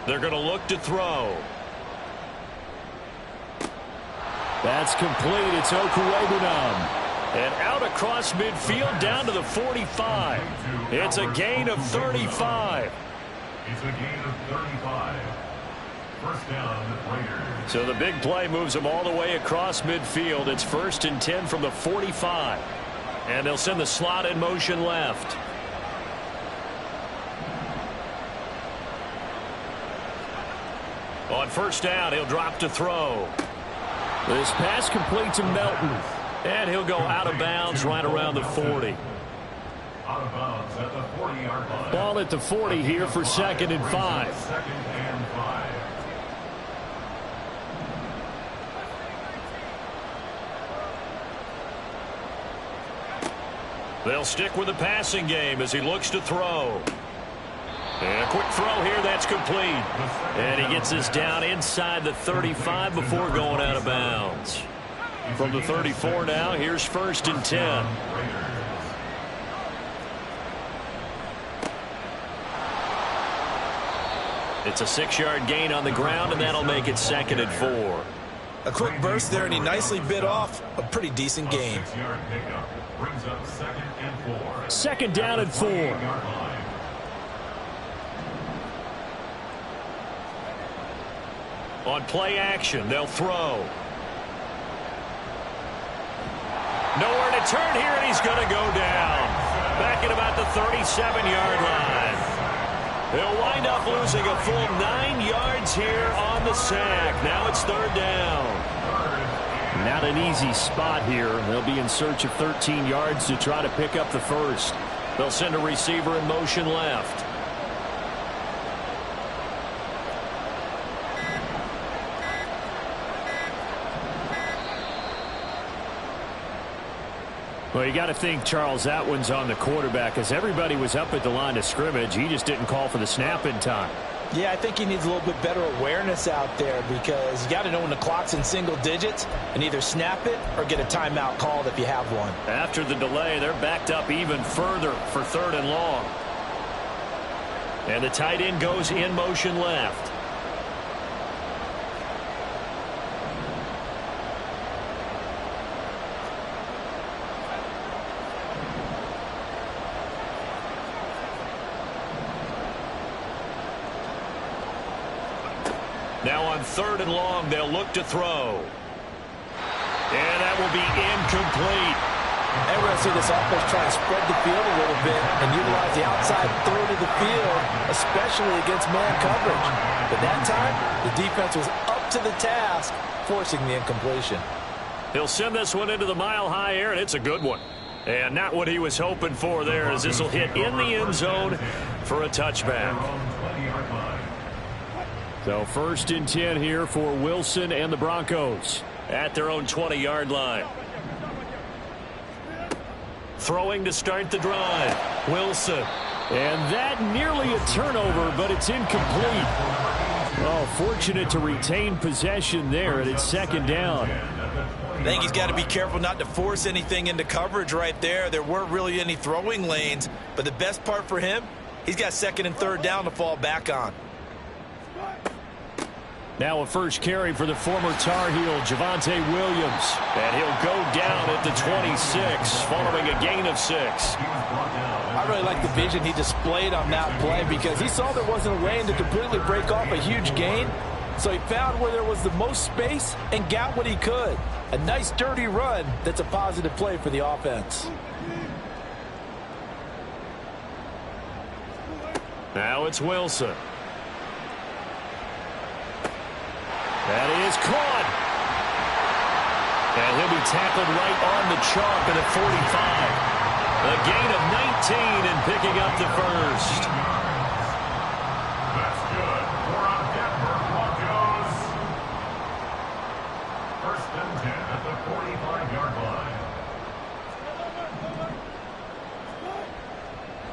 They're going to look to throw. That's complete. It's Okuwebunam. And out across midfield down to the 45. It's a gain of 35. It's a gain of 35. First down, Raiders. So the big play moves them all the way across midfield. It's 1st and 10 from the 45. And they'll send the slot in motion left. On 1st down, he'll drop to throw. This pass complete to Melton. And he'll go out of bounds right around the 40. Out of bounds at the 40-yard line. Ball at the 40 here for 2nd and 5. 2nd and 5. They'll stick with the passing game as he looks to throw. And a quick throw here, that's complete. And he gets this down inside the 35 before going out of bounds. From the 34 now, here's 1st and 10. It's a 6-yard gain on the ground, and that'll make it 2nd and 4. A quick burst there, and he nicely bit off a pretty decent gain. 6-yard pickup brings up 2nd and 4. 2nd down and 4. On play action, they'll throw. Nowhere to turn here, and he's going to go down. Back at about the 37-yard line. They'll wind up losing a full 9 yards here on the sack. Now it's 3rd down. Not an easy spot here. They'll be in search of 13 yards to try to pick up the 1st. They'll send a receiver in motion left. Well, you got to think, Charles, that one's on the quarterback as everybody was up at the line of scrimmage. He just didn't call for the snap in time. Yeah, I think he needs a little bit better awareness out there because you got to know when the clock's in single digits and either snap it or get a timeout called if you have one. After the delay, they're backed up even further for 3rd and long. And the tight end goes in motion left. Now on 3rd and long, they'll look to throw. And that will be incomplete. And we're going to see this offense try to spread the field a little bit and utilize the outside third of the field, especially against man coverage. But that time, the defense was up to the task, forcing the incompletion. He'll send this one into the mile-high air, and it's a good one. And not what he was hoping for there, as this will hit in the end zone for a touchback. So 1st and 10 here for Wilson and the Broncos. At their own 20-yard line. Throwing to start the drive. Wilson. And that nearly a turnover, but it's incomplete. Oh, fortunate to retain possession there, and it's 2nd down. I think he's got to be careful not to force anything into coverage right there. There weren't really any throwing lanes, but the best part for him, he's got 2nd and 3rd down to fall back on. Now a first carry for the former Tar Heel, Javonte Williams. And he'll go down at the 26, following a gain of 6. I really like the vision he displayed on that play because he saw there wasn't a lane to completely break off a huge gain. So he found where there was the most space and got what he could. A nice dirty run that's a positive play for the offense. Now it's Wilson. That is caught. And he'll be tackled right on the chalk at the 45. A gain of 19 and picking up the 1st. That's good for our Denver Broncos. 1st and 10 at the 45-yard line.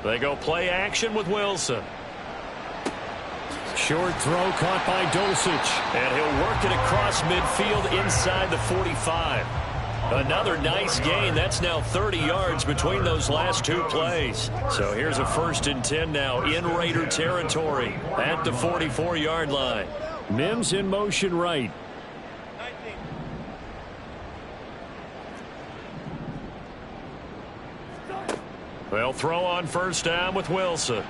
They go play action with Wilson. Short throw caught by Dulcich. And he'll work it across midfield inside the 45. Another nice gain. That's now 30 yards between those last two plays. So here's a 1st and 10 now in Raider territory at the 44-yard line. Mims in motion right. They'll throw on 1st down with Wilson.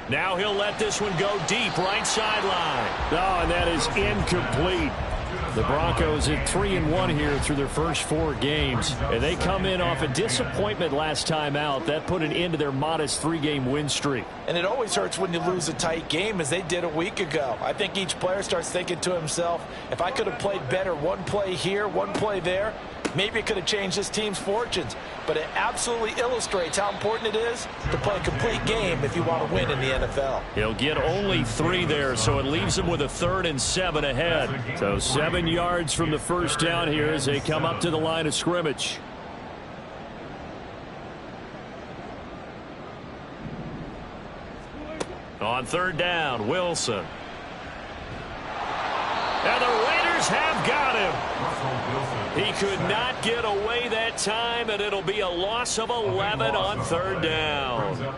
Now he'll let this one go deep, right sideline. Oh, and that is incomplete. The Broncos at 3-1 here through their first 4 games. And they come in off a disappointment last time out. That put an end to their modest 3-game win streak. And it always hurts when you lose a tight game, as they did a week ago. I think each player starts thinking to himself, if I could have played better one play here, one play there, maybe it could have changed this team's fortunes. But it absolutely illustrates how important it is to play a complete game if you want to win in the NFL. He'll get only 3 there, so it leaves him with a 3rd and 7 ahead. So 7 yards from the 1st down here as they come up to the line of scrimmage. On 3rd down, Wilson. And the Raiders have got him. He could not get away that time, and it'll be a loss of 11 on 3rd down.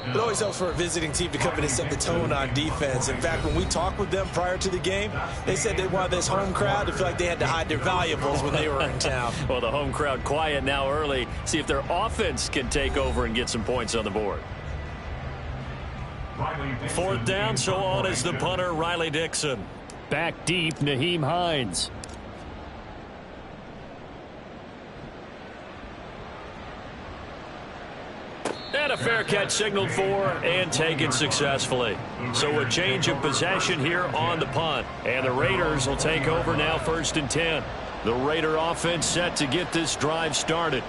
It always helps for a visiting team to come in and set the tone on defense. In fact, when we talked with them prior to the game, they said they wanted this home crowd to feel like they had to hide their valuables when they were in town. Well, the home crowd quiet now early. See if their offense can take over and get some points on the board. 4th down, so on is the punter, Riley Dixon. Back deep, Nyheim Hines. And a fair catch signaled for and taken successfully. So a change of possession here on the punt. And the Raiders will take over now 1st and 10. The Raider offense set to get this drive started.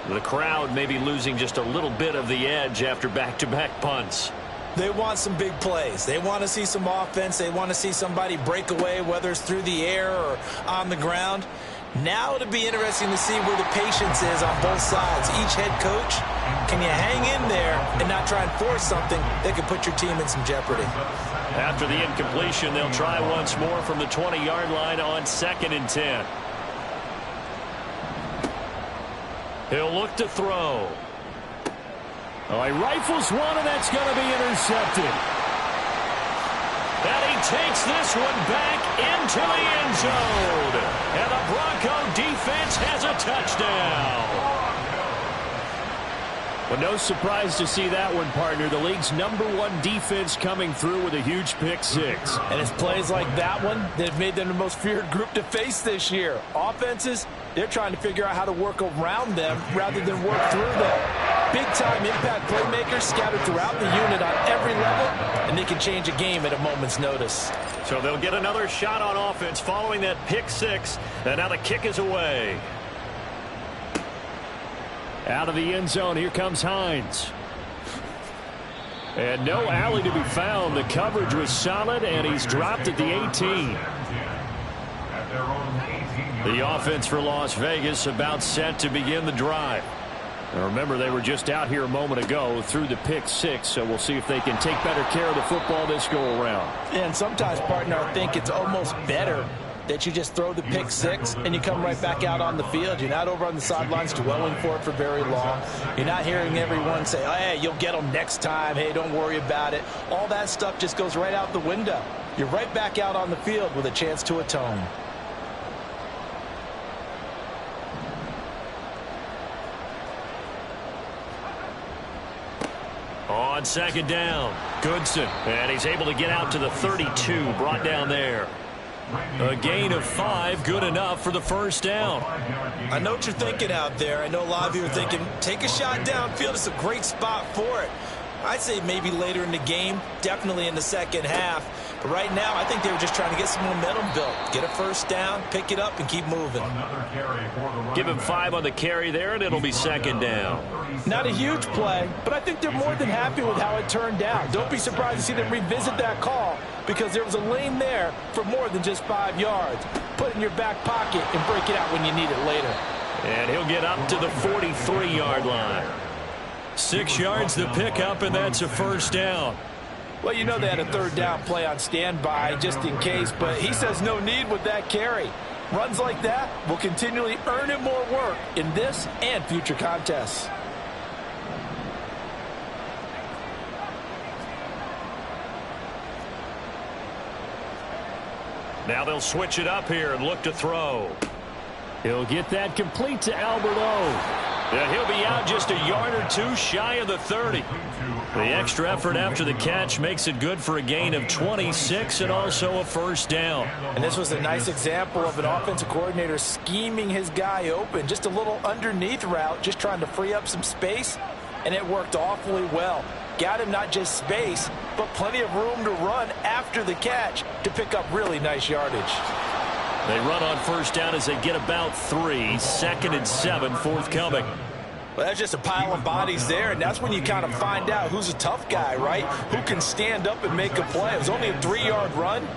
The crowd may be losing just a little bit of the edge after back-to-back punts. They want some big plays. They want to see some offense. They want to see somebody break away, whether it's through the air or on the ground. Now it'll be interesting to see where the patience is on both sides. Each head coach, can you hang in there and not try and force something that could put your team in some jeopardy? After the incompletion, they'll try once more from the 20-yard line on 2nd and 10. He'll look to throw. Oh, he rifles one, and that's going to be intercepted. And he takes this one back into the end zone. And the Bronco defense has a touchdown. Well, no surprise to see that one, partner. The league's #1 defense coming through with a huge pick 6. And it's plays like that one that have made them the most feared group to face this year. Offenses, they're trying to figure out how to work around them rather than work through them. Big-time impact playmakers scattered throughout the unit on every level, and they can change a game at a moment's notice. So they'll get another shot on offense following that pick 6, and now the kick is away. Out of the end zone, here comes Hines. And no alley to be found. The coverage was solid, and he's dropped at the 18. The offense for Las Vegas about set to begin the drive. Now remember, they were just out here a moment ago through the pick 6, so we'll see if they can take better care of the football this go-around. And sometimes, partner, I think it's almost better that you just throw the pick 6 and you come right back out on the field. You're not over on the sidelines dwelling for it for very long. You're not hearing everyone say, oh, hey, you'll get them next time. Hey, don't worry about it. All that stuff just goes right out the window. You're right back out on the field with a chance to atone. On 2nd down, Goodson, and he's able to get out to the 32, brought down there. A gain of 5, good enough for the 1st down. I know what you're thinking out there. I know a lot of you are thinking, take a shot downfield. It's a great spot for it. I'd say maybe later in the game, definitely in the second half. But right now, I think they were just trying to get some momentum built. Get a 1st down, pick it up, and keep moving. Give him 5 on the carry there, and it'll be 2nd down. Not a huge play, but I think they're more than happy with how it turned out. Don't be surprised to see them revisit that call, because there was a lane there for more than just 5 yards. Put it in your back pocket and break it out when you need it later. And he'll get up to the 43-yard line. 6 yards the pickup, and that's a 1st down. Well, you know they had a third down play on standby just in case, but he says no need with that carry. Runs like that will continually earn him more work in this and future contests. Now they'll switch it up here and look to throw. He'll get that complete to Albert O. Yeah, he'll be out just a yard or two shy of the 30. The extra effort after the catch makes it good for a gain of 26 and also a first down. And this was a nice example of an offensive coordinator scheming his guy open. Just a little underneath route, just trying to free up some space, and it worked awfully well. Got him not just space, but plenty of room to run after the catch to pick up really nice yardage. They run on first down as they get about 3. 2nd and 7 forthcoming. Well, that's just a pile of bodies there, and that's when you kind of find out who's a tough guy, right? Who can stand up and make a play. It was only a 3-yard run,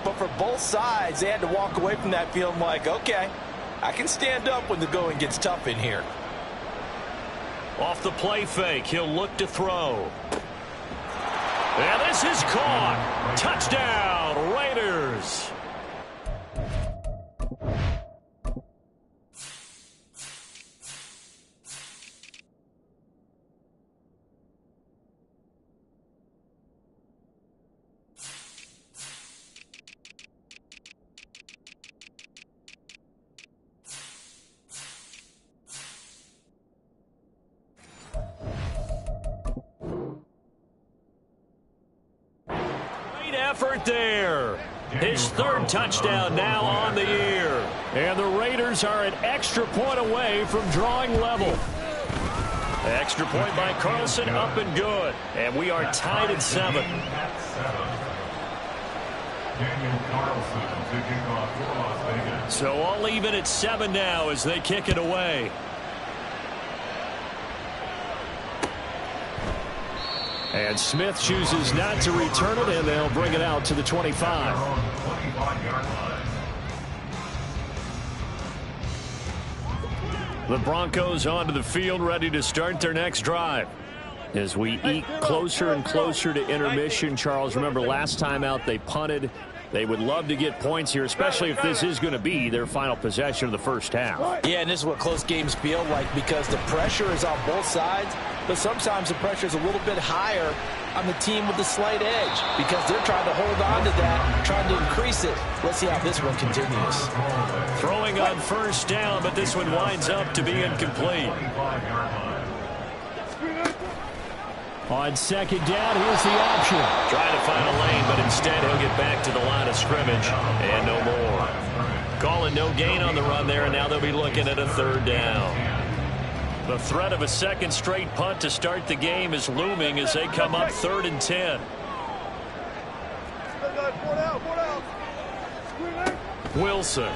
but for both sides, they had to walk away from that feeling like, okay, I can stand up when the going gets tough in here. Off the play fake, he'll look to throw. And this is caught. Touchdown, Raiders. Effort there. His 3rd touchdown now on the year. And the Raiders are an extra point away from drawing level. Extra point by Carlson, up and good. And we are tied at 7. Daniel Carlson to kick off for Las Vegas. So all even at 7 now as they kick it away. And Smith chooses not to return it, and they'll bring it out to the 25. The Broncos onto the field, ready to start their next drive. As we eke closer and closer to intermission, Charles, remember last time out they punted. They would love to get points here, especially if this is going to be their final possession of the first half. Yeah, and this is what close games feel like because the pressure is on both sides, but sometimes the pressure is a little bit higher on the team with the slight edge because they're trying to hold on to that, trying to increase it. Let's see how this one continues. Throwing on first down, but this one winds up to be incomplete. On second down, here's the option. Trying to find a lane, but instead he'll get back to the line of scrimmage and no more. Calling no gain on the run there, and now they'll be looking at a 3rd down. The threat of a second straight punt to start the game is looming as they come up 3rd and 10. Wilson.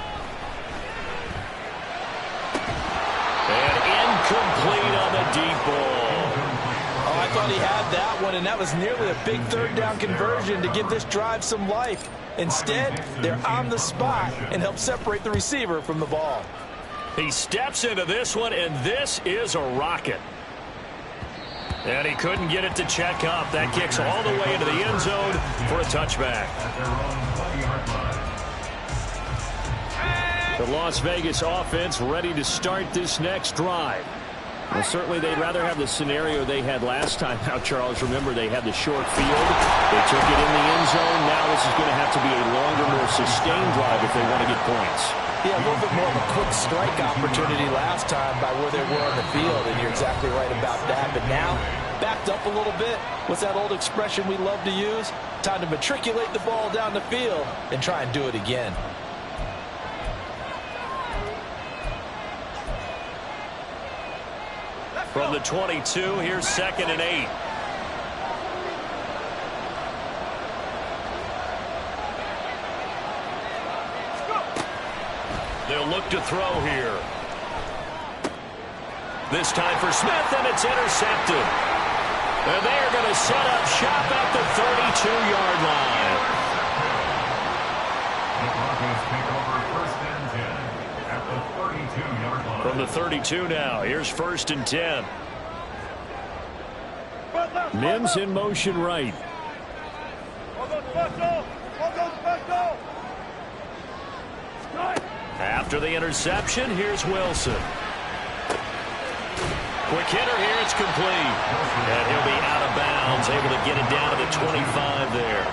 And incomplete on the deep ball. Oh, I thought he had that one, and that was nearly a big 3rd down conversion to give this drive some life. Instead, they're on the spot and help separate the receiver from the ball. He steps into this one, and this is a rocket. And he couldn't get it to check up. That kicks all the way into the end zone for a touchback. The Las Vegas offense ready to start this next drive. Well, certainly they'd rather have the scenario they had last time out, Charles. Remember, they had the short field. They took it in the end zone. Now this is going to have to be a longer, more sustained drive if they want to get points. Yeah, a little bit more of a quick strike opportunity last time by where they were on the field, and you're exactly right about that. But now, backed up a little bit. What's that old expression we love to use? Time to matriculate the ball down the field and try and do it again. From the 22, here's 2nd and 8. They'll look to throw here. This time for Smith, and it's intercepted. And they're going to set up shop at the 32-yard line. The Broncos take over 1st and 10 at the 32-yard line. From the 32 now, here's 1st and 10. Mims in motion right. After the interception, here's Wilson. Quick hitter here, it's complete. And he'll be out of bounds, able to get it down to the 25 there.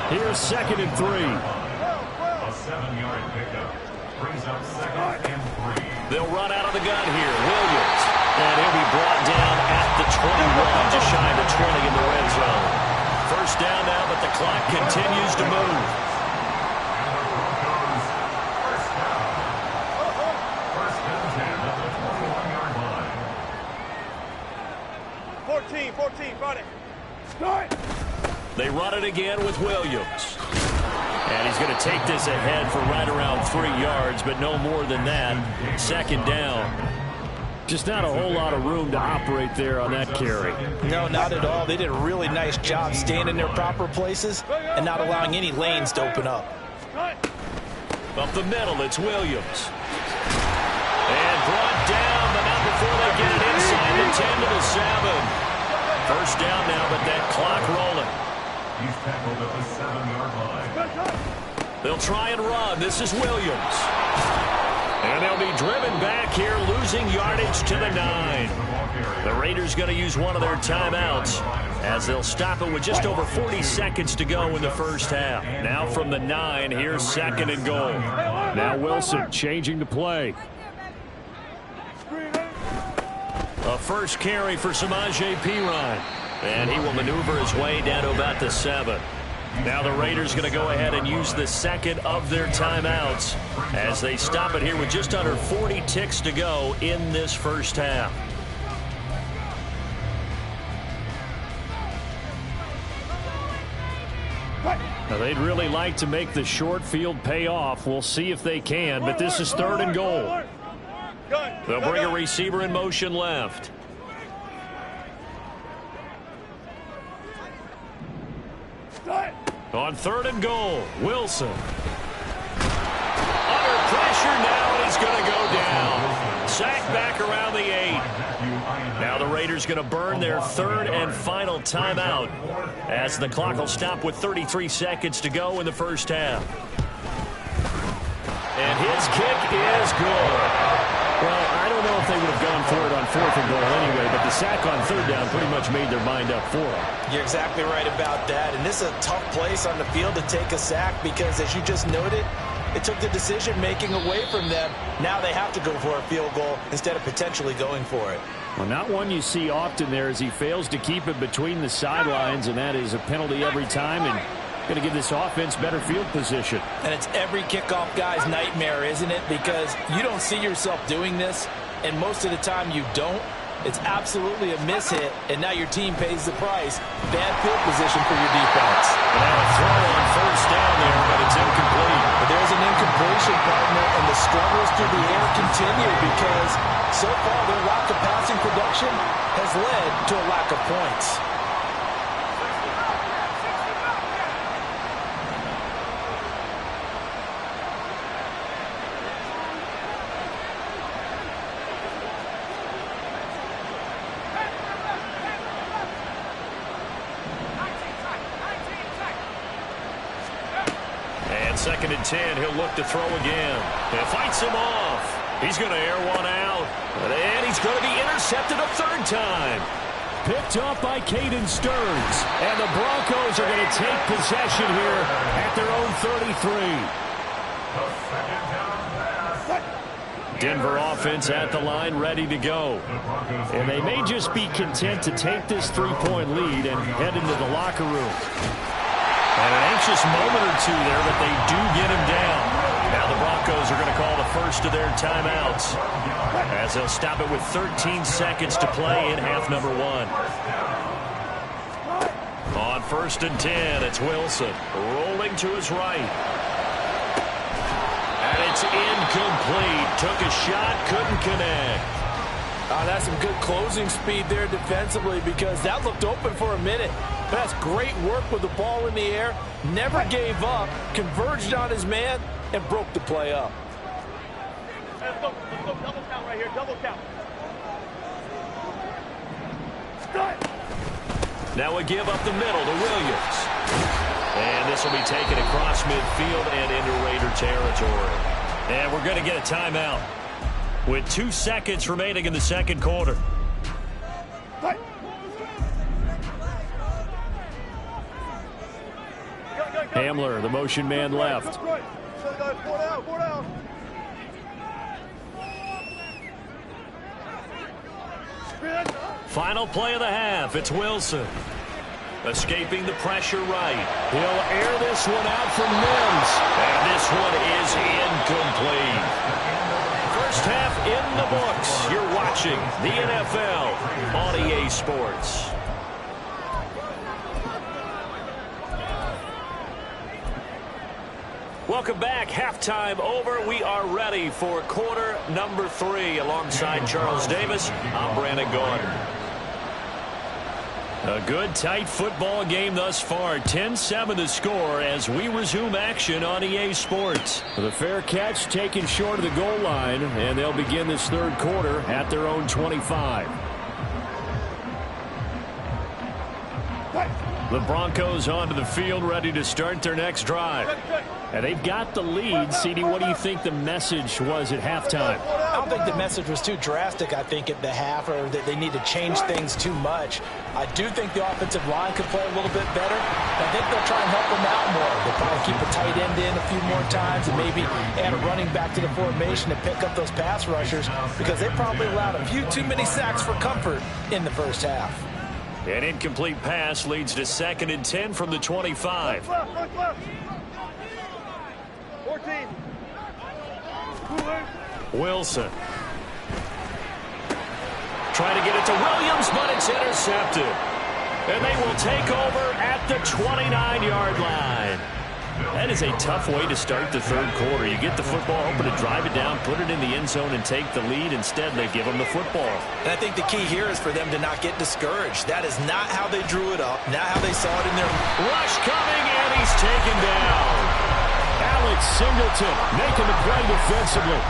Here's 2nd and 3. A 7-yard pickup brings up 2nd and 3. They'll run out of the gun here. Williams. And he'll be brought down at the 21, just shy of the 20 in the red zone. First down now, but the clock continues to move. 14, run it. Start. They run it again with Williams. And he's going to take this ahead for right around 3 yards, but no more than that. 2nd down. Just not a whole lot of room to operate there on that carry. No, not at all. They did a really nice job staying in their proper places and not allowing any lanes to open up. Up the middle, it's Williams. And brought down, but not before they get it inside the 10 to the 7. First down now, but that clock rolling. He's tackled at the 7-yard line. They'll try and run. This is Williams. And they'll be driven back here, losing yardage to the 9. The Raiders going to use one of their timeouts as they'll stop it with just over 40 seconds to go in the first half. Now from the 9, here's 2nd and goal. Now Wilson changing the play. A first carry for Samaje Perine. And he will maneuver his way down to about the 7. Now the Raiders going to go ahead and use the 2nd of their timeouts as they stop it here with just under 40 ticks to go in this first half. Now they'd really like to make the short field pay off. We'll see if they can, but this is 3rd and goal. They'll bring a receiver in motion left. On 3rd and goal, Wilson. Under pressure now, and he's going to go down. Sacked back around the 8. Now the Raiders going to burn their 3rd and final timeout as the clock will stop with 33 seconds to go in the first half. And his kick is good. Well, I don't know if they would have gone for it on 4th and goal anyway, but the sack on 3rd down pretty much made their mind up for it. You're exactly right about that. And this is a tough place on the field to take a sack because, as you just noted, it took the decision-making away from them. Now they have to go for a field goal instead of potentially going for it. Well, not one you see often there as he fails to keep it between the sidelines, and that is a penalty every time, and going to give this offense better field position. And it's every kickoff guy's nightmare, isn't it? Because you don't see yourself doing this, and most of the time you don't. It's absolutely a miss-hit, and now your team pays the price. Bad field position for your defense. Now a throw on first down there, but it's incomplete. But there's an incompletion, partner, and the struggles through the air continue because so far their lack of passing production has led to a lack of points. And 2nd and 10, he'll look to throw again. And fights him off. He's going to air one out. And he's going to be intercepted a 3rd time. Picked off by Caden Stearns. And the Broncos are going to take possession here at their own 33. Denver offense at the line, ready to go. And they may just be content to take this 3-point lead and head into the locker room. And an anxious moment or two there, but they do get him down. Now the Broncos are going to call the first of their timeouts as they'll stop it with 13 seconds to play in half number 1. On 1st and 10, it's Wilson rolling to his right. And it's incomplete. Took a shot, couldn't connect. That's some good closing speed there defensively because that looked open for a minute. But that's great work with the ball in the air. Never gave up, converged on his man, and broke the play up. Let's go. Double count right here. Double count. Now a give up the middle to Williams. And this will be taken across midfield and into Raider territory. And we're going to get a timeout with 2 seconds remaining in the second quarter. Hamler, the motion man left. Final play of the half. It's Wilson. Escaping the pressure right. He'll air this one out for Mims. And this one is incomplete. First half in the books. You're watching the NFL on EA Sports. Welcome back. Halftime over. We are ready for quarter number 3. Alongside Charles Davis, I'm Brandon Gordon. A good, tight football game thus far. 10-7 the score as we resume action on EA Sports. The fair catch taken short of the goal line, and they'll begin this third quarter at their own 25. The Broncos onto the field, ready to start their next drive. And they've got the lead. CD, what do you think the message was at halftime? I don't think the message was too drastic, I think, at the half, or that they need to change things too much. I do think the offensive line could play a little bit better. I think they'll try and help them out more. They'll probably keep a tight end in a few more times and maybe add a running back to the formation to pick up those pass rushers, because they probably allowed a few too many sacks for comfort in the first half. An incomplete pass leads to 2nd and 10 from the 25. 14. Wilson. Trying to get it to Williams, but it's intercepted. And they will take over at the 29-yard line. That is a tough way to start the third quarter. You get the football, hoping to drive it down, put it in the end zone, and take the lead. Instead, they give them the football. And I think the key here is for them to not get discouraged. That is not how they drew it up, not how they saw it in their rush coming, and he's taken down. Alex Singleton making the play defensively.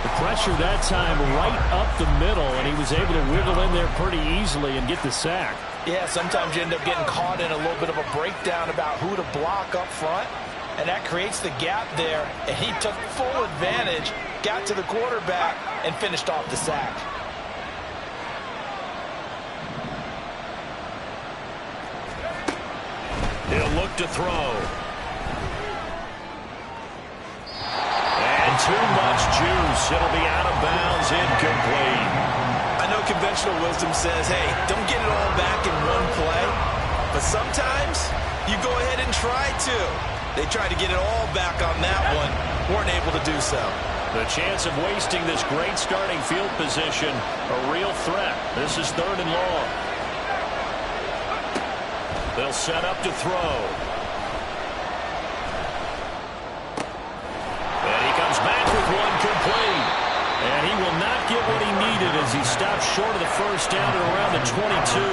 The pressure that time right up the middle, and he was able to wiggle in there pretty easily and get the sack. Yeah, sometimes you end up getting caught in a little bit of a breakdown about who to block up front, and that creates the gap there, and he took full advantage, got to the quarterback, and finished off the sack. He'll look to throw. And too much juice. It'll be out of bounds, incomplete. I know conventional wisdom says, hey, don't get it all back in one play. But sometimes you go ahead and try to. They tried to get it all back on that one. Weren't able to do so. The chance of wasting this great starting field position, a real threat. This is 3rd and long. They'll set up to throw. And he comes back with one complete. And he will not get what he needed as he stops short of the first down at around the 22.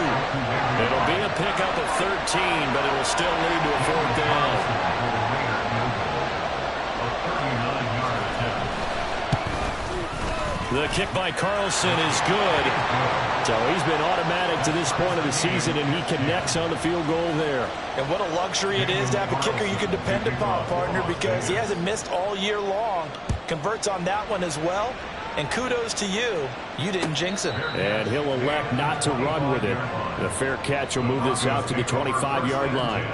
It'll be a pickup of 13, but it will still lead to a 4th down. The kick by Carlson is good. So he's been automatic to this point of the season, and he connects on the field goal there. And what a luxury it is to have a kicker you can depend upon, partner, because he hasn't missed all year long. Converts on that one as well. And kudos to you. You didn't jinx him. And he'll elect not to run with it. The fair catch will move this out to the 25-yard line.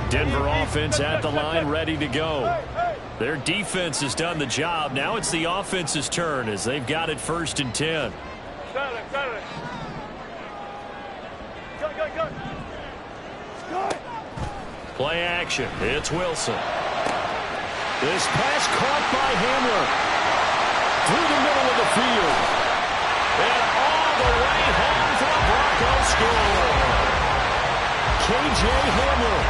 Denver offense at the line, ready to go. Their defense has done the job. Now it's the offense's turn as they've got it 1st and 10. Play action. It's Wilson. This pass caught by Hamler. Through the middle of the field. And all the way home for a Broncos score. K.J. Hamler,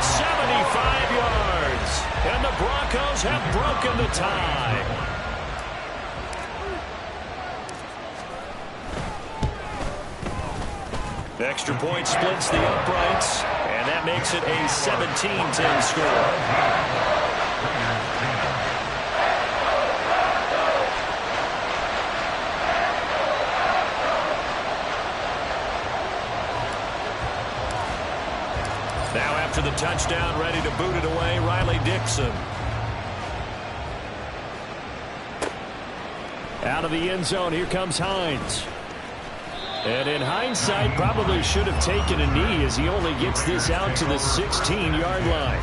75 yards. And the Broncos have broken the tie. Extra point splits the uprights, and that makes it a 17-10 score. after the touchdown, ready to boot it away, Riley Dixon. Out of the end zone, here comes Hines. And in hindsight, probably should have taken a knee as he only gets this out to the 16-yard line.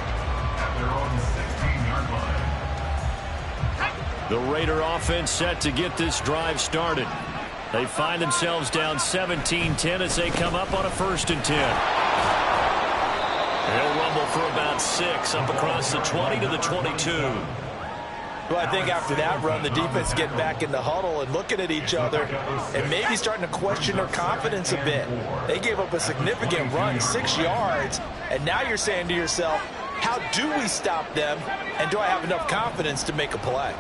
The Raider offense set to get this drive started. They find themselves down 17-10 as they come up on a 1st and 10. They'll rumble for about 6 up across the 20 to the 22. Well, I think after that run, the defense getting back in the huddle and looking at each other and maybe starting to question their confidence a bit. They gave up a significant run, 6 yards, and now you're saying to yourself, how do we stop them, and do I have enough confidence to make a play?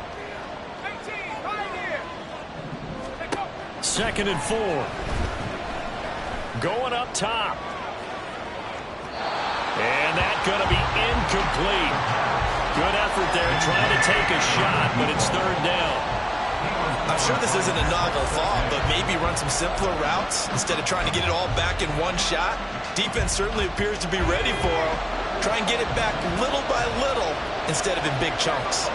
2nd and 4. Going up top. And that's going to be incomplete. Good effort there trying to take a shot, but it's 3rd down. I'm sure this isn't a novel thought, but maybe run some simpler routes instead of trying to get it all back in one shot. Defense certainly appears to be ready for him. Try and get it back little by little instead of in big chunks.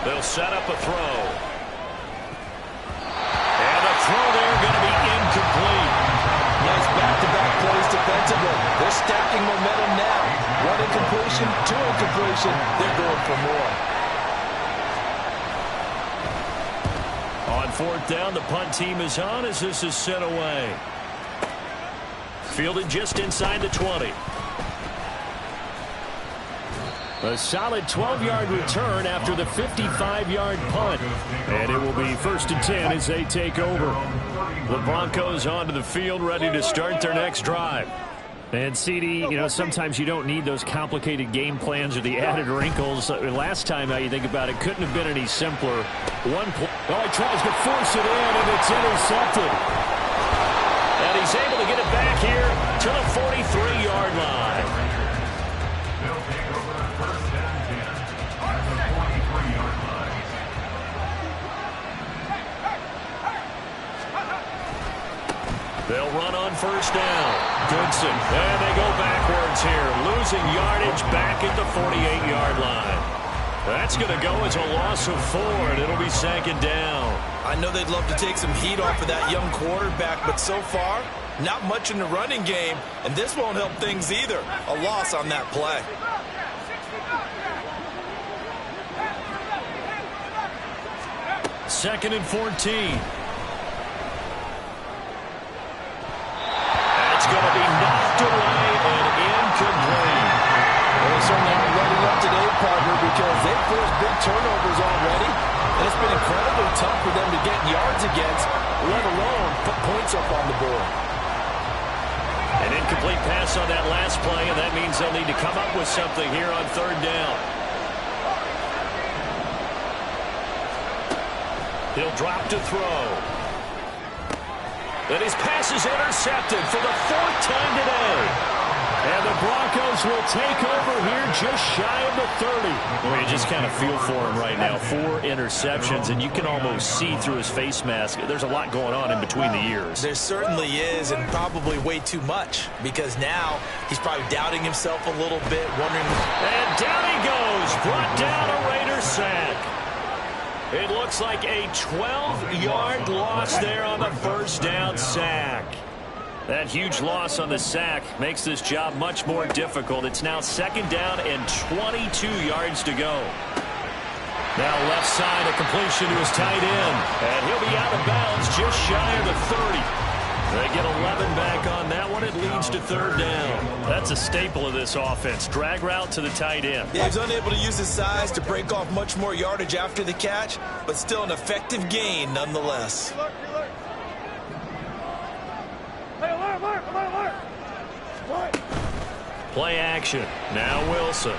They'll set up a throw. And the throw there going to be incomplete. Nice back-to-back plays defensively. They're stacking momentum now. 1 incompletion, 2 incompletion. They're going for more. On 4th down, the punt team is on as this is sent away. Fielded just inside the 20. A solid 12-yard return after the 55-yard punt. And it will be 1st and 10 as they take over. The Broncos onto the field ready to start their next drive. And CD, you know, sometimes you don't need those complicated game plans or the added wrinkles. Last time, how you think about it, couldn't have been any simpler. One play. Oh, he tries to force it in, and it's intercepted. And he's able to get it back here to the 43-yard line. They'll take over the 1st and 10 at the 43-yard line. They'll run on 1st down. Goodson. And they go backwards here. Losing yardage back at the 48-yard line. That's going to go as a loss of 4, and it'll be 2nd down. I know they'd love to take some heat off of that young quarterback, but so far, not much in the running game, and this won't help things either. A loss on that play. 2nd and 14. That's going to be knocked away and incomplete. They certainly are running up to date, partner, because they've forced big turnovers already, and it's been incredibly tough for them to get yards against, let alone put points up on the board. An incomplete pass on that last play, and that means they'll need to come up with something here on 3rd down. He'll drop to throw. And his pass is intercepted for the 4th time today. And the Broncos will take over here just shy of the 30. Well, you just kind of feel for him right now. 4 interceptions, and you can almost see through his face mask. There's a lot going on in between the ears. There certainly is, and probably way too much, because now he's probably doubting himself a little bit, wondering. And down he goes. Brought down a Raider sack. It looks like a 12-yard loss there on the 1st down sack. That huge loss on the sack makes this job much more difficult. It's now 2nd down and 22 yards to go. Now left side, a completion to his tight end. And he'll be out of bounds just shy of the 30. They get 11 back on that one. It leads to 3rd down. That's a staple of this offense. Drag route to the tight end. Yeah, he's unable to use his size to break off much more yardage after the catch, but still an effective gain nonetheless. Play action. Now Wilson.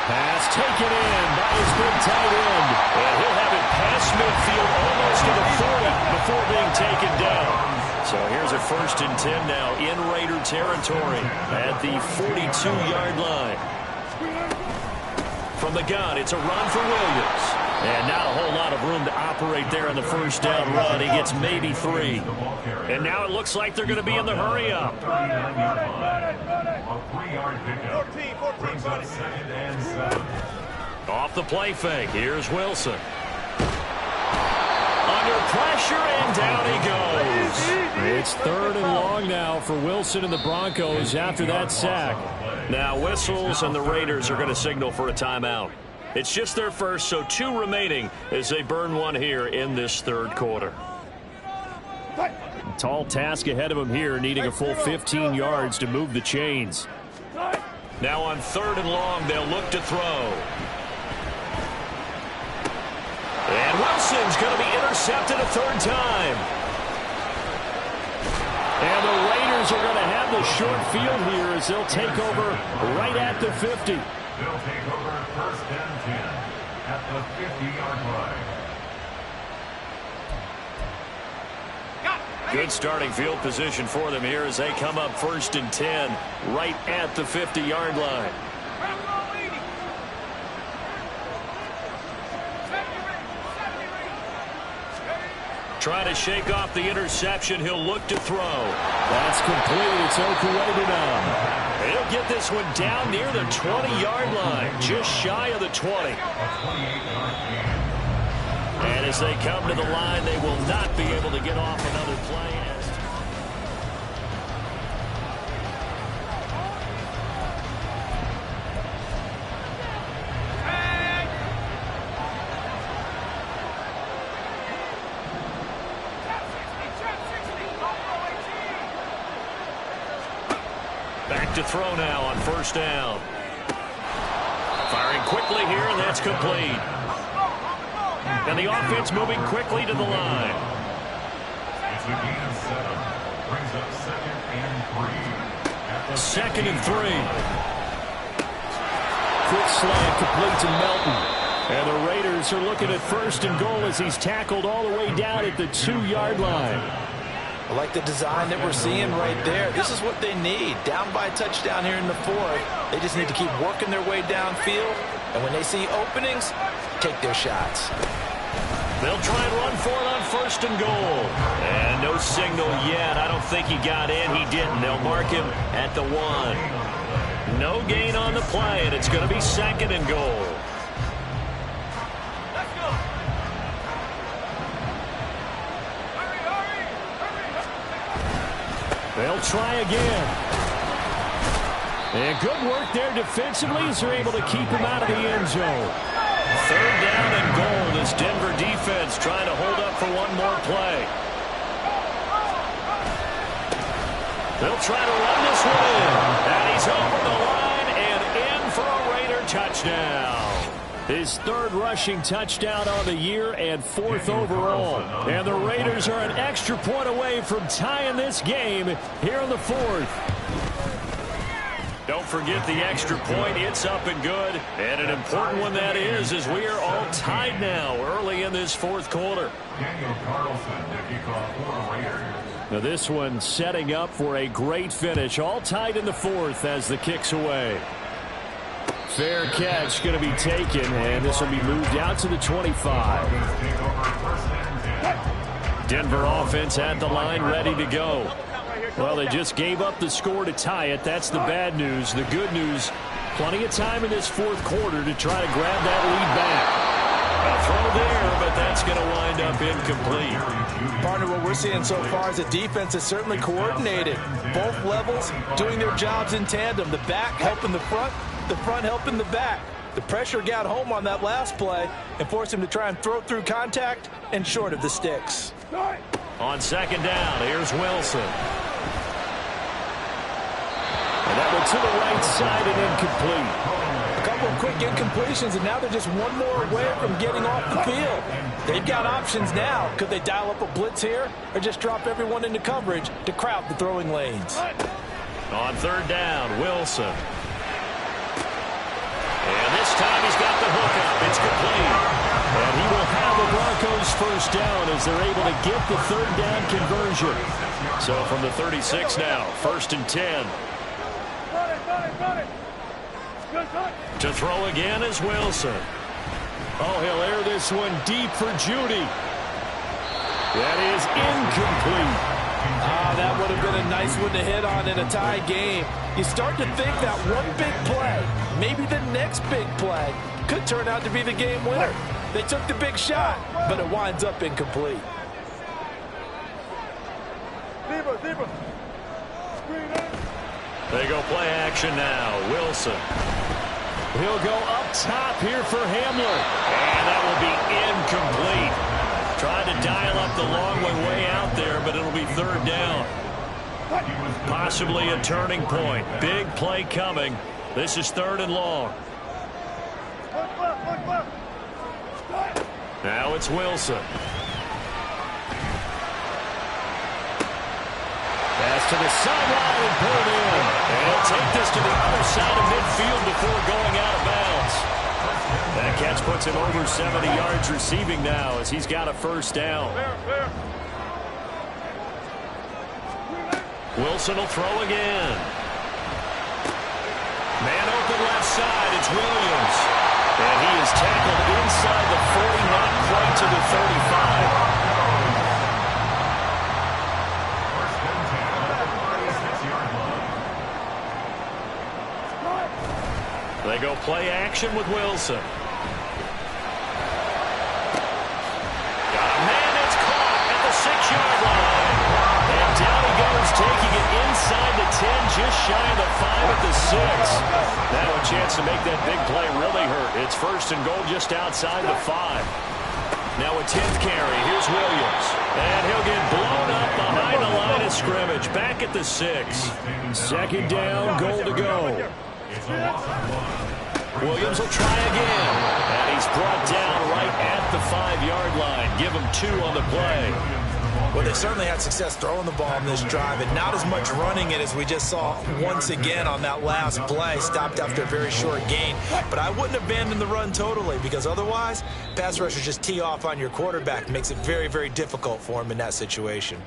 Pass taken in by his big tight end. And he'll have it past midfield almost to the 40 before being taken down. So here's a 1st and 10 now in Raider territory at the 42-yard line. From the gun, it's a run for Williams. And not a whole lot of room to operate separate there on the first down run. He gets maybe 3. And now it looks like they're going to be in the hurry-up. A 3-yard pickup. 14, buddy. Second and 7. Off the play fake. Here's Wilson. Under pressure, and down he goes. It's 3rd and long now for Wilson and the Broncos after that sack. Now whistles, and the Raiders are going to signal for a timeout. It's just their first, so 2 remaining as they burn one here in this 3rd quarter. Tall task ahead of him here, needing a full 15 yards to move the chains. Now on 3rd and long, they'll look to throw. And Wilson's going to be intercepted a 3rd time. And the Raiders are going to have the short field here as they'll take over right at the 50. They'll take over 1st and 10 at the 50-yard line. Good starting field position for them here as they come up 1st and 10 right at the 50-yard line. Trying to shake off the interception. He'll look to throw. That's complete. It's Okuegbunam now. He'll get this one down near the 20-yard line, just shy of the 20. And as they come to the line, they will not be able to get off another play. Back to throw now on 1st down. Firing quickly here, and that's complete. And the offense moving quickly to the line. It's a gain of 7. Brings up 2nd and 3. 2nd and 3. Quick slant complete to Melton. And the Raiders are looking at 1st and goal as he's tackled all the way down at the 2-yard line. I like the design that we're seeing right there. This is what they need. Down by a touchdown here in the 4th. They just need to keep working their way downfield. And when they see openings, take their shots. They'll try and run for it on 1st and goal. And no signal yet. I don't think he got in. He didn't. They'll mark him at the 1. No gain on the play, and it's going to be 2nd and goal. They'll try again. And good work there defensively as they're able to keep him out of the end zone. 3rd down and goal. This Denver defense trying to hold up for one more play. They'll try to run this one in. And he's over the line and in for a Raider touchdown. His 3rd rushing touchdown on the year and 4th overall. And the Raiders are an extra point away from tying this game here in the 4th. Don't forget the extra point. It's up and good. And an important one that is, as we are all tied now early in this 4th quarter. Daniel Carlson to kick off for the Raiders. Now this one setting up for a great finish. All tied in the 4th as the kick's away. Fair catch going to be taken, and this will be moved out to the 25. Denver offense at the line, ready to go. Well, they just gave up the score to tie it. That's the bad news. The good news, plenty of time in this 4th quarter to try to grab that lead back. A throw there, but that's going to wind up incomplete. Partner, what we're seeing so far is the defense is certainly coordinated. Both levels doing their jobs in tandem. The back helping the front helping the back. The pressure got home on that last play and forced him to try and throw through contact and short of the sticks. On 2nd down, here's Wilson. And that one to the right side and incomplete. A couple of quick incompletions, and now they're just one more away from getting off the field. They've got options now. Could they dial up a blitz here or just drop everyone into coverage to crowd the throwing lanes? On 3rd down, Wilson. And this time he's got the hook up. It's complete. And he will have the Broncos 1st down as they're able to get the 3rd down conversion. So from the 36 now, 1st and 10. To throw again is Wilson. Oh, he'll air this one deep for Judy. That is incomplete. That would have been a nice one to hit on in a tie game. You start to think that one big play, maybe the next big play, could turn out to be the game winner. They took the big shot, but it winds up incomplete. They go play action now. Wilson. He'll go up top here for Hamler. And that will be incomplete. Trying to dial up the long way out there, but it'll be third down. Possibly a turning point. Big play coming. This is third and long. Now it's Wilson. Pass to the sideline and pulled in. And he'll take this to the other side of midfield before going out of bounds. That catch puts him over 70 yards receiving now as he's got a first down. Wilson will throw again. Man open left side. It's Williams. And he is tackled inside the 40, not quite to the 35. They go play action with Wilson. Got a man that's caught at the 6-yard line. And down he goes, taking it inside the 10, just shy of the 5 at the 6. Now a chance to make that big play really hurt. It's first and goal just outside the 5. Now a 10th carry. Here's Williams. And he'll get blown up behind the line of scrimmage. Back at the 6. Second down, goal to go. Williams will try again. And he's brought down right at the 5-yard line. Give him 2 on the play. Well, they certainly had success throwing the ball in this drive and not as much running it as we just saw once again on that last play. Stopped after a very short gain. But I wouldn't abandon the run totally because otherwise, pass rushers just tee off on your quarterback. Makes it very, very difficult for him in that situation.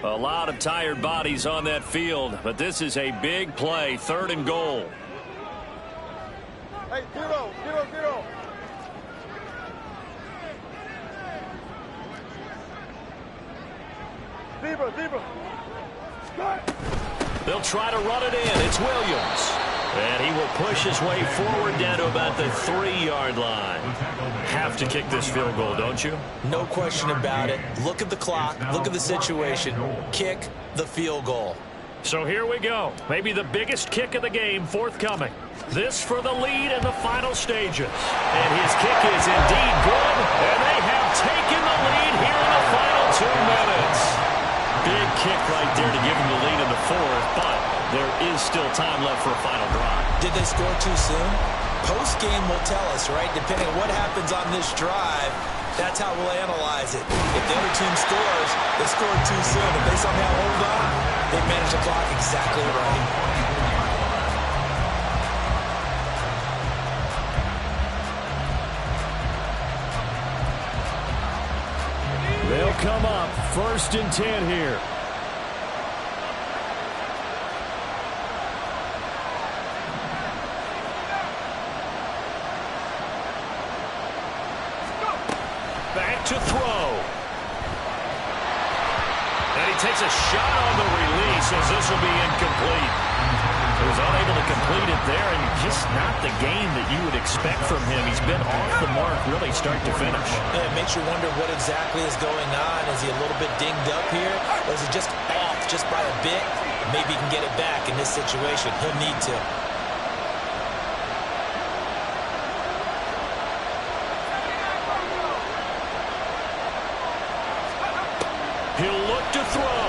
A lot of tired bodies on that field, but this is a big play, third and goal. Hey, 0, 0, 0. Zebra. They'll try to run it in. It's Williams. And he will push his way forward down to about the 3-yard line. Have to kick this field goal, don't you? No question about it. Look at the clock. Look at the situation. Kick the field goal. So here we go. Maybe the biggest kick of the game forthcoming. This for the lead in the final stages. And his kick is indeed good. And they have taken the lead here in the final 2 minutes. Big kick right there to give him the lead in the 4th, but there is still time left for a final drive. Did they score too soon? Post-game will tell us, right? Depending on what happens on this drive, that's how we'll analyze it. If the other team scores, they scored too soon. If they somehow hold on, they manage the clock exactly right. They'll come up first and 10 here. Back to throw. And he takes a shot on the release as this will be incomplete. He was unable to complete it there, and just not the game that you would expect from him. He's been off the mark really start to finish. Yeah, it makes you wonder what exactly is going on. Is he a little bit dinged up here? Or is he just off just by a bit? Maybe he can get it back in this situation. He'll need to. He'll look to throw.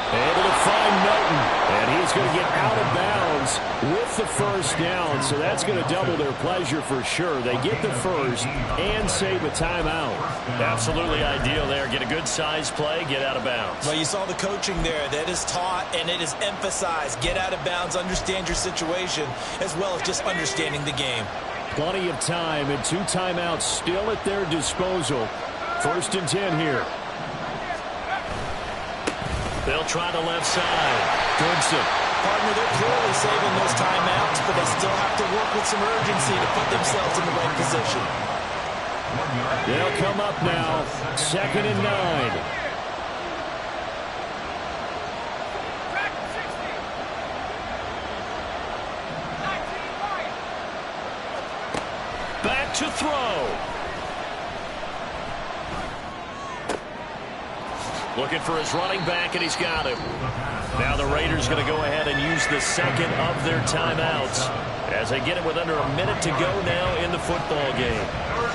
Able to find Melton, and he's going to get out of bounds with the first down, so that's going to double their pleasure for sure. They get the first and save a timeout. Absolutely ideal there. Get a good size play, get out of bounds. Well, you saw the coaching there. That is taught and it is emphasized. Get out of bounds, understand your situation, as well as just understanding the game. Plenty of time and 2 timeouts still at their disposal. First and 10 here. They'll try the left side. Goodson. Partner, they're clearly saving those timeouts, but they still have some urgency to put themselves in the right position. They'll come up now. 2nd and 9. Back to throw. Looking for his running back, and he's got him. Now the Raiders going to go ahead and use the second of their timeouts as they get it with under a minute to go now in the football game.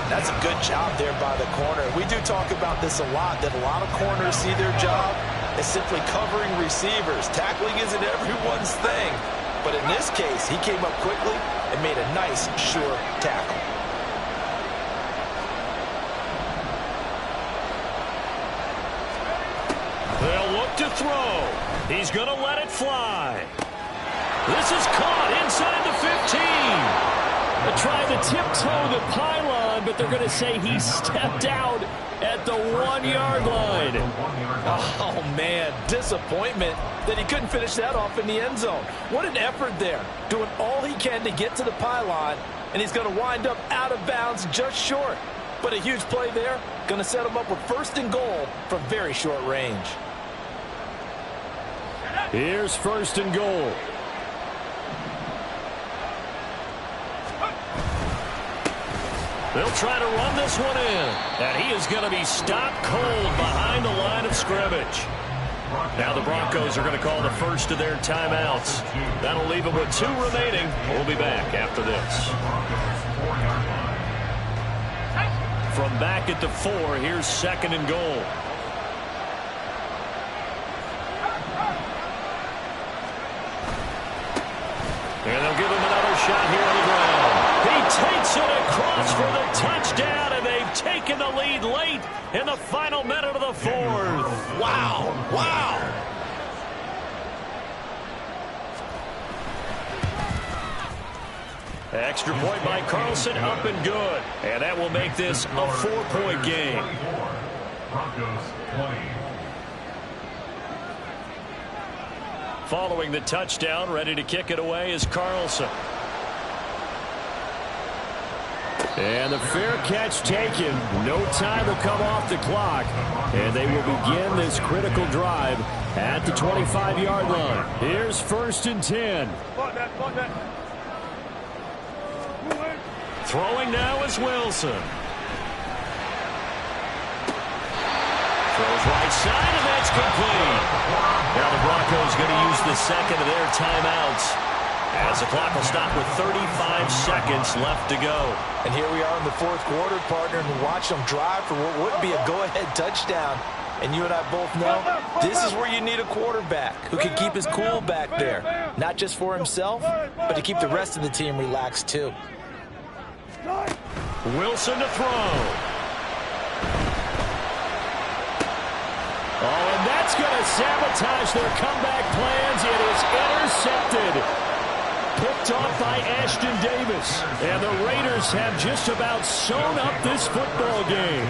That's a good job there by the corner. We do talk about this a lot, that a lot of corners see their job as simply covering receivers. Tackling isn't everyone's thing. But in this case, he came up quickly and made a nice, sure tackle. They'll look to throw. He's going to let it fly. This is caught inside the 15. They tried to tiptoe the pylon, but they're going to say he stepped out at the 1-yard line. Oh, man, disappointment that he couldn't finish that off in the end zone. What an effort there, doing all he can to get to the pylon, and he's going to wind up out of bounds just short. But a huge play there, going to set him up with 1st and goal from very short range. Here's 1st and goal. They'll try to run this one in. And he is going to be stopped cold behind the line of scrimmage. Now the Broncos are going to call the first of their timeouts. That'll leave them with 2 remaining. We'll be back after this. From back at the 4, here's 2nd and goal. And they'll give him another shot here on the ground. He takes it across for the touchdown, and they've taken the lead late in the final minute of the 4th. Wow, wow. Extra point by Carlson, up and good. And that will make this a 4-point game. Broncos 20. Following the touchdown, ready to kick it away is Carlson. And the fair catch taken. No time will come off the clock. And they will begin this critical drive at the 25-yard line. Here's 1st and 10. Throwing now is Wilson. Throws right side, and that's complete. Now the Broncos going to use the second of their timeouts as the clock will stop with 35 seconds left to go. And here we are in the 4th quarter, partner, and watch them drive for what would be a go-ahead touchdown. And you and I both know this is where you need a quarterback who can keep his cool back there, not just for himself, but to keep the rest of the team relaxed too. Wilson to throw. Oh, and that's going to sabotage their comeback plans. It is intercepted. Picked off by Ashton Davis. And the Raiders have just about sewn up this football game.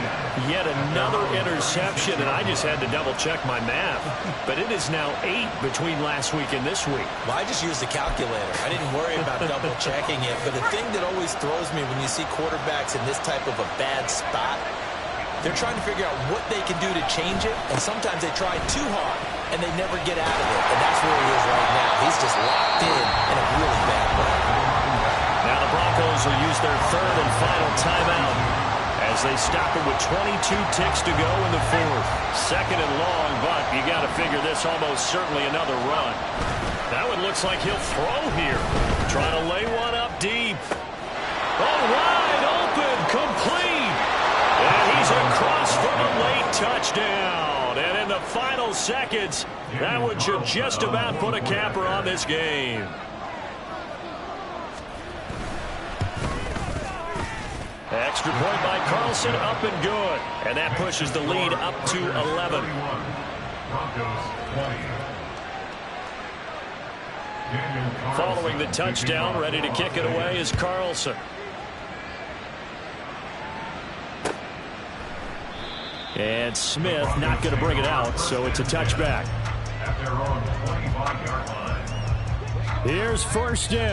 Yet another interception, and I just had to double-check my math. But it is now 8 between last week and this week. Well, I just used the calculator. I didn't worry about double-checking it. But the thing that always throws me when you see quarterbacks in this type of a bad spot, they're trying to figure out what they can do to change it, and sometimes they try too hard, and they never get out of it. And that's where he is right now. He's just locked in a really bad way. Now the Broncos will use their 3rd and final timeout as they stop it with 22 ticks to go in the 4th. 2nd and long, but you got to figure this almost certainly another run. Now it looks like he'll throw here. Trying to lay one up deep. Oh, wide open, complete. And he's across for the late touchdown. And in the final seconds, that one should just about put a capper on this game. Extra point by Carlson, up and good. And that pushes the lead up to 11. Broncos 20. Following the touchdown, ready to kick it away is Carlson. And Smith not going to bring it out, so it's a touchback. At their own 25-yard line. Here's 1st down.